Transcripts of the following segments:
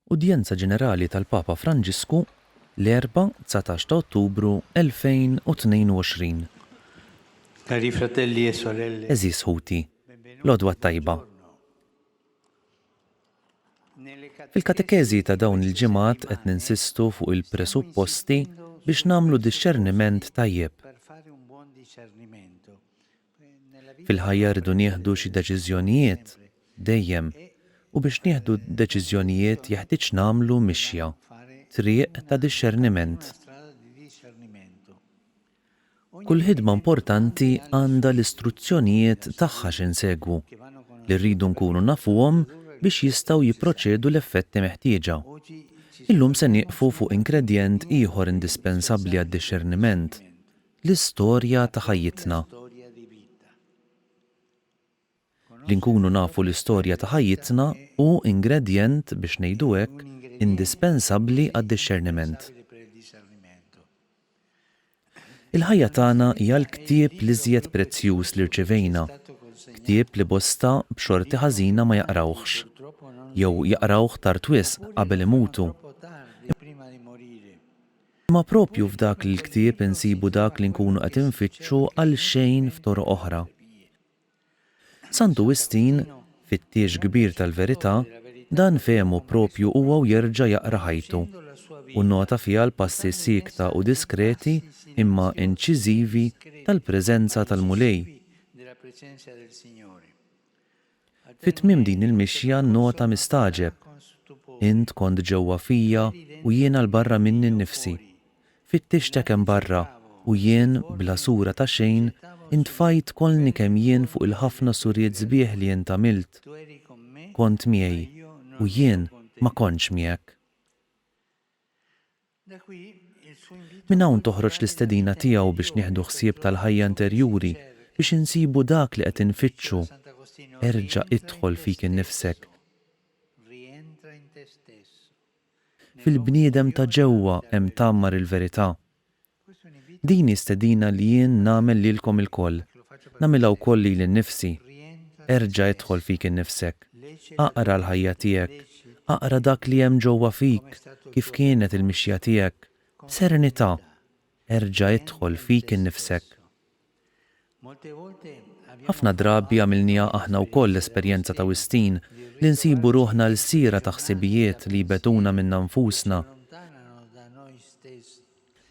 Udjenza Ġenerali tal-Papa Franġisku l-4 19 ta' Ottubru 2022. Cari fratelli e sorelle, Eżis ħuti, l-odwa tajba. Fil-katekezi ta' dawn il-ġimgħat qed ninsistu fuq il-presupposti biex nagħmlu disċerniment tajjeb. Fil-ħajja rridu nieħdu xi deċiżjonijiet dejjem u biex nieħdu deċiżjonijiet jeħtieġ nagħmlu mixja, triq ta' disċerniment. Kull ħidma importanti għandha l-istruzzjonijiet tagħha x'insegwu li rridu nkunu nafuhom biex jistgħu jipproċedu l-effetti meħtieġa. Illum se nieqfu fuq ingredient ieħor indispensabbli għad-disċerniment, l-istorja ta' ħajjitna. Li nkunu nafu l-istorja ta' ħajjitna u ingredient biex ngħidu hekk indispensabbli għad-disċerniment. Il-ħajja tagħna hija l-ktieb li żjed prezzjuż li rċevejna, ktieb li bosta b'xorti ħażina ma jaqrawhx, jew jaqrawh tard wisq qabel imutu. Ma propju f'dak il-ktieb insibu dak li nkunu qed infittxu għal xejn f'toroq oħra. Sant Augustin, fit-tiex kbir tal-verità, dan fehmu propju huwa u jerġa' jaqra ħajtu u nnota fiha l-passi sikta u diskreti imma inċiżivi tal-preżenza tal-mulej. Fit-tmiem din il-mixja nnota mistaġeb. Int kont ġewwa fija u jiena l-barra minni nnifsi. Fittixtek hemm barra u jien bla sura ta' xejn intfajt kollni kemm jien fuq il-ħafna surijiet sbieħ li jien tamilt. Kont miegħi u jien ma kontx miegħek. Minn hawn toħroġ l-istedina tiegħu biex nieħdu ħsieb tal-ħajja interjuri biex insibu dak li qed infittxu. Erġa' idħol fik innifsek. Fil-bniedem ta' ġewwa hemm tammar il-verità. Din istedina li jien nagħmel lilkom ilkoll. Nagħmilha wkoll lili nnifsi. Erġa' idħol fik innifsek. Aqra l-ħajja tiegħek. Aqra dak li hemm ġewwa fik, kif kienet il-mixja tiegħek. Serenità. Erġa' idħol fik innifsek. Ħafna drabi għamilniha aħna wkoll l-esperjenza ta' Wistin li nsibu ruħna l-sira ta' ħsibijiet li jbetuna minn nfusna.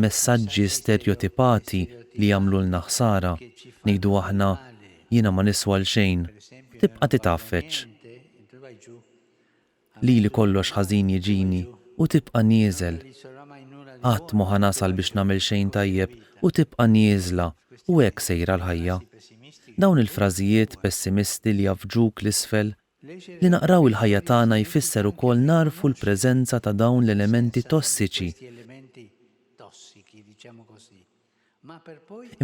Messaġġi stereotipati li jagħmlulna ħsara, ngħidu aħna jiena ma niswa l-xejn, tibqa' titaffeċ. Lili kollox ħażin jiġini u tibqa' nieżel. Qatt ma ħanasal biex nagħmel xejn tajjeb u tibqa' nieżla u hekk sejra l-ħajja. Dawn il-frażijiet pessimisti li jafġuk l-isfel li naqraw il-ħajja tagħna jfisser ukoll narfu l-preżenza ta' dawn l-elementi tossiċi.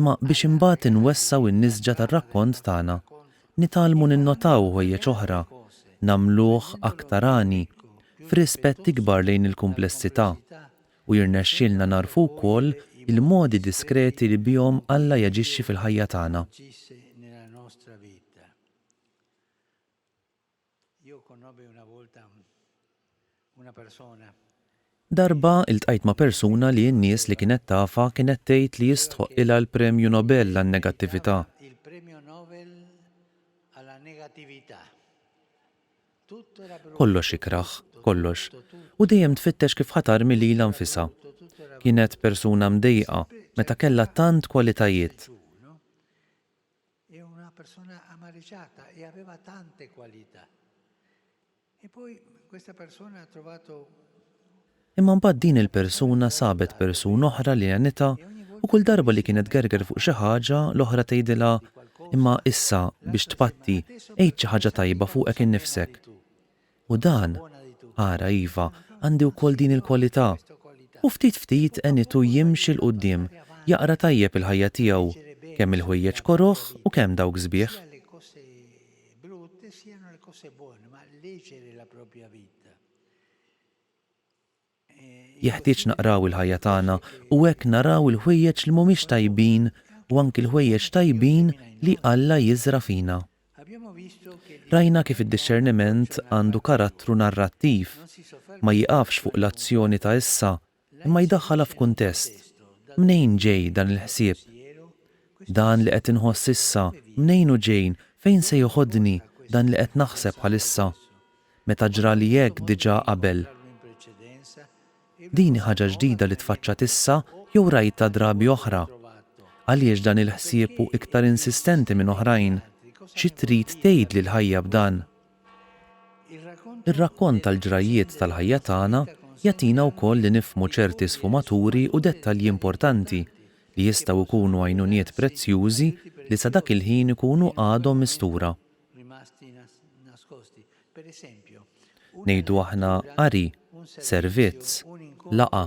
Imma biex imbagħad inwessaw in-nisġa tar-rakkont tagħna, nitalmu ninnotaw ħwejjeġ oħra, nagħmluh aktar għani, f'rispett ikbar lejn il-kumplessità u jirnexxielna narfu wkoll il-modi diskreti li bihom Alla jaġixxi fil-ħajja tagħna. Darba iltqajt ma' persuna li n-nies li kienet tafa kienet tgħid li jistħoq ilha l-Premju Nobel għan-negattività. Kollox ikraħ, kollox, u dejjem tfittex kif ħatarmi lilha nfisha. Kienet persuna mdejqa meta kellha tant kwalitajiet. Imma mbagħad din il-persuna sabet persuna oħra li għanita u kull darba li kienet gerger fuq xi ħaġa l-oħra tgħidilha imma issa biex tpatti għid xi ħaġa tajba fuqek innifsek. U dan, ara iva, għandi wkoll din il-kwalità. U ftit għenitu jimxi l-qudiem, jaqra tajjeb il-ħajja tiegħu, kemm il-ħwejjeġ koroħ u kemm dawk sbieħ. Jeħtieġ naqraw il-ħajja tagħna u hekk naraw il-ħwejjeġ li mhumiex tajbin u anki l-ħwejjeġ tajbin li Alla jiżra fina. Rajna kif id-discerniment għandu karattru narrattiv, ma jiqafx fuq l-azzjoni ta' issa, imma jdaħħala f'kuntest. Mnejn ġej dan il-ħsieb? Dan li qed inħoss issa, mnejn hu ġejn, fejn se joħodni dan li qed naħseb bħalissa? Meta ġra li hekk diġà qabel. Din ħaġa ġdida li tfaċċat issa jew rajta drabi oħra. Għaliex dan il-ħsieb hu iktar insistenti minn oħrajn? Xi trid tgħid lil ħajja b'dan? Ir-rakkont tal-ġrajiet tal-ħajja tagħna jagħtina wkoll li nifhmu ċerti sfumaturi u dettalji importanti li jistgħu jkunu għajnuniet prezzjużi li sa dak il-ħin ikunu għadhom mistura. Ngħidu aħna qari, servizz, laqa,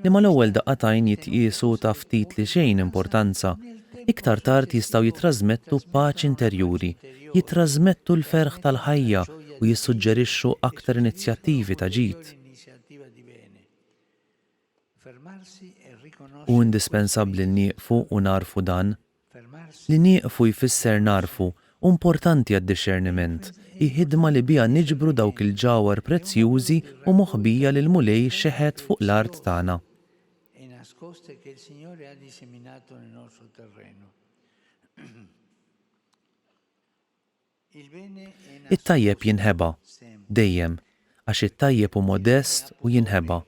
li mal-ewwel daqqatajn jitqiesu ta' ftit li xejn importanza, iktar tard jistgħu jitrażmettu paċi interjuri, jitrażmettu l-ferħ tal-ħajja u jissuġġerixxu aktar inizjattivi ta' ġid. U indispensabbli nieqfu u narfu dan. Li nieqfu jfisser narfu, importanti għad-discerniment, ħidma li biha niġbru dawk il-ġawar prezzjużi u moħbija lil mulej xeħed fuq l-art tagħna. It-tajjeb jinħeba, dejjem, għax it-tajjeb hu modest u jinħeba.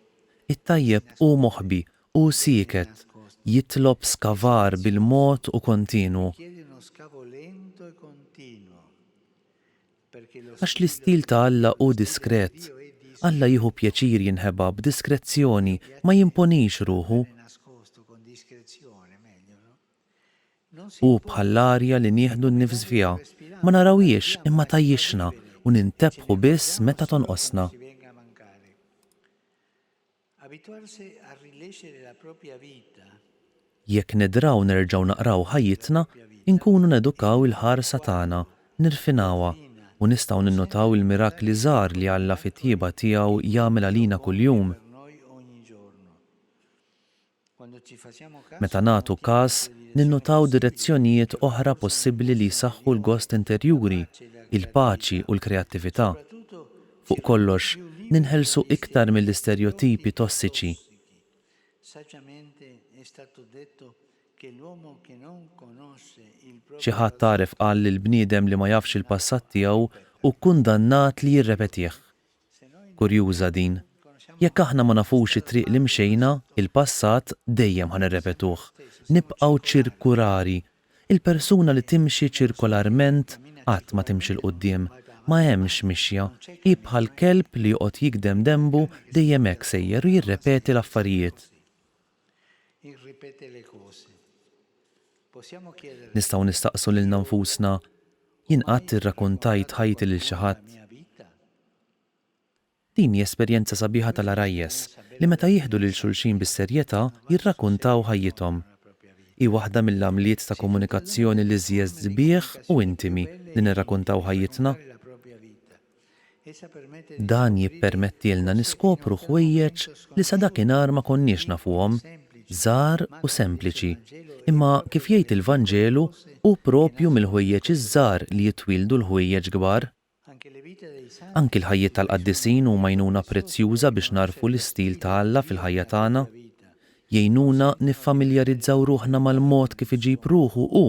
It-tajjeb hu moħbi u siket, jitlob skavar bil-mod u kontinu. Għax l-istil ta' Alla hu diskret. Alla jieħu pjaċir jinħeba b'diskrezzjoni, ma jimponix ruħu. U bħall-arja li nieħdu n-nifs fiha, ma narawiex imma tajjixna u nintebħu biss meta tonqosna. Jekk nidraw nerġgħu naqraw ħajjitna, inkunu nedukaw il-ħarsa tagħna, nirfinawha u nistgħu ninnotaw il-mirakli żgħar li Alla fit-tjieba tiegħu jagħmel għalina kuljum. Meta nagħtu każ, ninnotaw direzzjonijiet oħra possibbli li jsaħħu l-gost interjuri, il-paċi u l-kreattività. Fuq kollox, ninħelsu iktar mill-istereotipi tossiċi. Xi ħadd taref qal li l-bniedem li ma jafx il-passat tiegħu u kundannat li jirrepetih. Kurjuża din. Jekk aħna ma nafux it-triq li mxejna, il-passat dejjem ħanirrepetuh. Nibqgħu ċirkulari. Il-persuna li timxi ċirkolarment qatt ma timxi l-qudiem. Ma hemmx mixja, hi bħal kelb li joqgħod jigdem dembu dejjem hekk sejjer u jirrepeti l-affarijiet. Nistgħu nistaqsu lil nfusna, jien qatt irrakkuntajt ħajti lil xi ħadd. Din hi esperjenza sabiħa tal-arajjes li meta jieħdu lil xulxin bis-serjetà jirrakkuntaw ħajjithom. Hi waħda mill-għamliet ta' komunikazzjoni li żjed sbieħ u intimi li nirrakkuntaw ħajjitna. Dan jippermettilna niskopru ħwejjeġ li sa dakinhar ma konniex nafuhom, żgħar u sempliċi, imma kif jgħid il-Vanġelu hu proprju mill-ħwejjeġ iż-żgħar li jitwildu l-ħwejjeġ kbar. Anki l-ħajjiet tal-qaddisin huma għajnuna prezzjuża biex narfu l-istil ta' Alla fil-ħajja tagħna. Jgħinuna niffamiljarizzaw ruħna mal-mod kif iġib ruħu hu.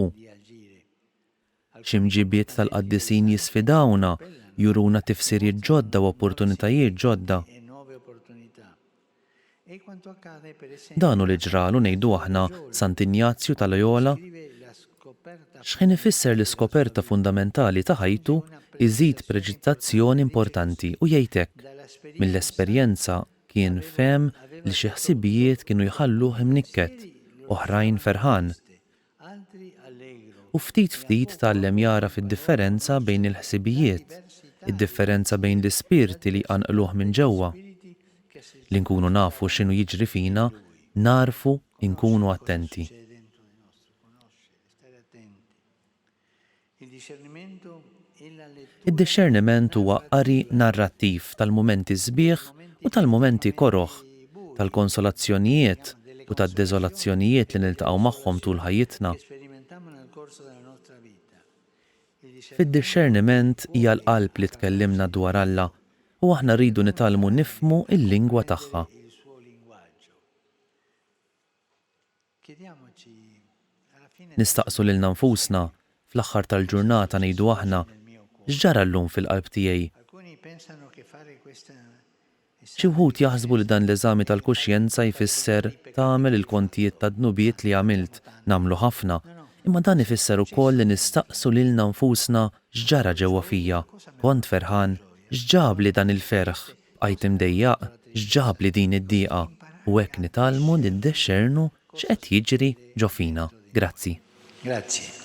Xi mġibiet tal-qaddisin jisfidawna, juruna tifsirijiet ġodda u opportunitajiet ġodda. Dan hu li ġralu ngħidu aħna Sant'Ignazju ta' Loyola. X'ħin ifisser l-iskoperta fundamentali ta' ħajtu iżid preċizzazzjoni importanti u jgħid hekk. Mill-esperjenza kien fehem li xi ħsibijiet kienu jħalluh imnikket, oħrajn ferħan. U ftit tgħallem jara fid-differenza bejn il-ħsibijiet, id-differenza bejn l-ispirti li jqanqluh minn ġewwa. Li nkunu nafu x'inhu jiġri fina, narfu nkunu attenti. Id-discerniment huwa qari narrattiv tal-mumenti sbieħ u tal-mumenti koroħ, tal-konsolazzjonijiet u tad-deżolazzjonijiet li niltaqgħu magħhom tul ħajjitna. Fid-discerniment hija l-qalb li tkellimna dwar Alla u aħna rridu nitalmu nifmu il-lingwa tagħha. il suo linguaggio. Chiediamoci alla fine Nistaqsu lil nfusna fl-aħħar tal-ġurnata ngħidu aħna x'ġara llum fil-qalb tiegħi. alcuni pensano che fare questa Xi wħud jaħsbu li dan l-eżami tal-kuxjenza jfisser tagħmel il-kontijiet ta' dnubiet li għamilt nagħmlu ħafna, imma dan ifisser ukoll li nistaqsu lilna nfusna x'ġara ġewwa fija, kont ferħan, x'ġab li dan il-ferħ, bqajt imdejjaq, x'ġab li din id-dieqa, u hekk nitalmu niddexxernu x'qed jiġri ġo fina. Grazzi. Grazie.